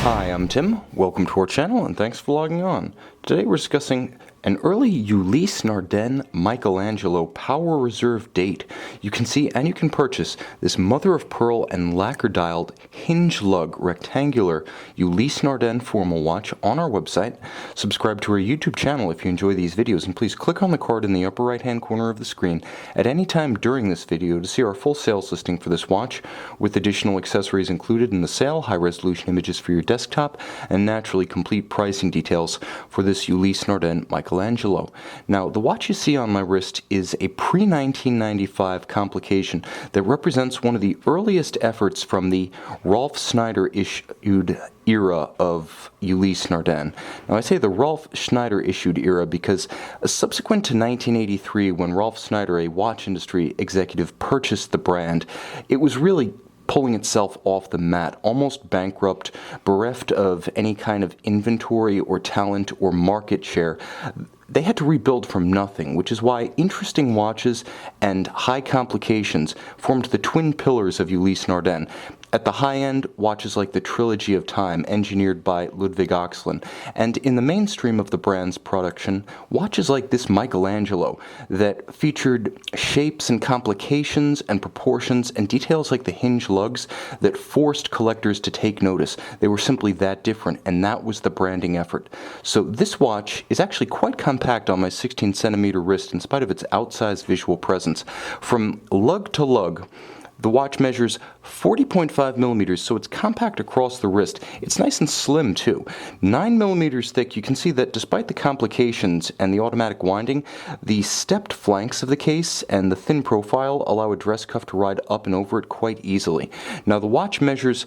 Hi, I'm Tim. Welcome to our channel and thanks for logging on. Today we're discussing an early Ulysse Nardin Michelangelo Power Reserve date. You can see and you can purchase this mother of pearl and lacquer dialed hinge lug rectangular Ulysse Nardin formal watch on our website. Subscribe to our YouTube channel if you enjoy these videos, and please click on the card in the upper right hand corner of the screen at any time during this video to see our full sales listing for this watch with additional accessories included in the sale, high resolution images for your desktop, and naturally complete pricing details for this Ulysse Nardin Michelangelo. Now, the watch you see on my wrist is a pre-1995 complication that represents one of the earliest efforts from the Rolf Schneider issued era of Ulysse Nardin. Now, I say the Rolf Schneider issued era because subsequent to 1983, when Rolf Schneider, a watch industry executive, purchased the brand, it was really pulling itself off the mat, almost bankrupt, bereft of any kind of inventory or talent or market share. They had to rebuild from nothing, which is why interesting watches and high complications formed the twin pillars of Ulysse Nardin. At the high end, watches like the Trilogy of Time, engineered by Ludwig Oxlin, and in the mainstream of the brand's production, watches like this Michelangelo that featured shapes and complications and proportions and details like the hinge lugs that forced collectors to take notice. They were simply that different, and that was the branding effort. So this watch is actually quite compact on my 16-centimeter wrist in spite of its outsized visual presence. From lug to lug, the watch measures 40.5 millimeters, so it's compact across the wrist. It's nice and slim, too. 9 millimeters thick. You can see that despite the complications and the automatic winding, the stepped flanks of the case and the thin profile allow a dress cuff to ride up and over it quite easily. Now, the watch measures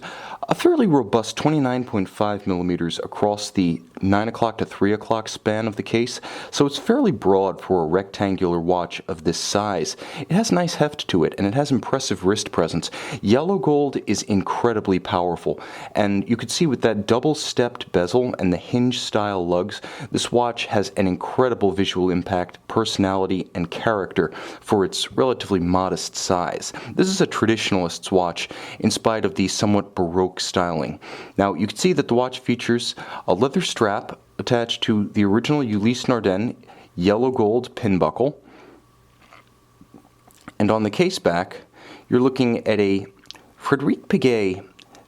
a fairly robust 29.5 millimeters across the 9 o'clock to 3 o'clock span of the case, so it's fairly broad for a rectangular watch of this size. It has nice heft to it, and it has impressive wrist presence. Yellow gold is incredibly powerful, and you could see with that double-stepped bezel and the hinge-style lugs, this watch has an incredible visual impact, personality, and character for its relatively modest size. This is a traditionalist's watch in spite of the somewhat Baroque styling. Now, you can see that the watch features a leather strap attached to the original Ulysse Nardin yellow gold pin buckle, and on the case back, you're looking at a Frédéric Piguet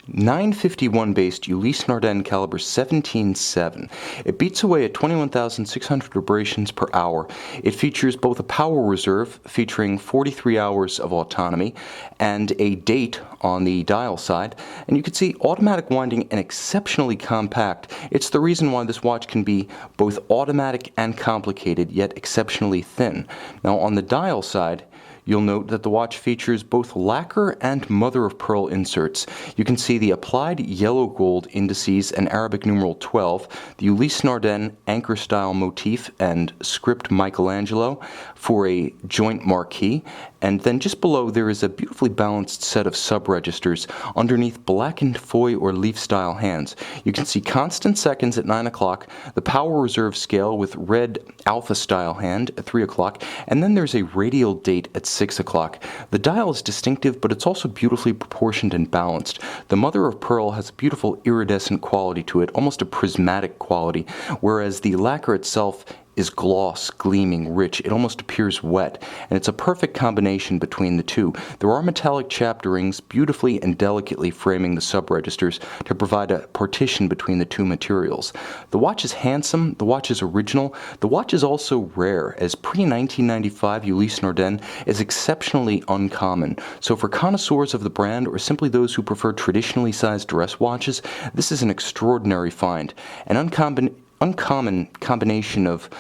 951 based Ulysse Nardin caliber 17.7. It beats away at 21,600 vibrations per hour. It features both a power reserve featuring 43 hours of autonomy and a date on the dial side, and you can see automatic winding and exceptionally compact. It's the reason why this watch can be both automatic and complicated, yet exceptionally thin. Now, on the dial side, you'll note that the watch features both lacquer and mother-of-pearl inserts. You can see the applied yellow gold indices and Arabic numeral 12, the Ulysse Nardin anchor-style motif and script Michelangelo for a joint marquee, and then just below there is a beautifully balanced set of sub-registers underneath blackened foy or leaf-style hands. You can see constant seconds at 9 o'clock, the power reserve scale with red alpha-style hand at 3 o'clock, and then there's a radial date at 6 o'clock. The dial is distinctive, but it's also beautifully proportioned and balanced. The mother of pearl has a beautiful iridescent quality to it, almost a prismatic quality, whereas the lacquer itself is gloss, gleaming, rich. It almost appears wet, and it's a perfect combination between the two. There are metallic chapter rings beautifully and delicately framing the sub-registers to provide a partition between the two materials. The watch is handsome, the watch is original, the watch is also rare, as pre-1995 Ulysse Nardin is exceptionally uncommon. So for connoisseurs of the brand, or simply those who prefer traditionally sized dress watches, this is an extraordinary find. An uncommon combination of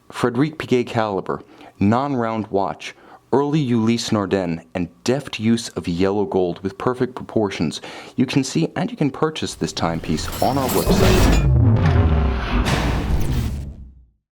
Frédéric Piguet caliber, non-round watch, early Ulysse Nardin, and deft use of yellow gold with perfect proportions. You can see and you can purchase this timepiece on our website.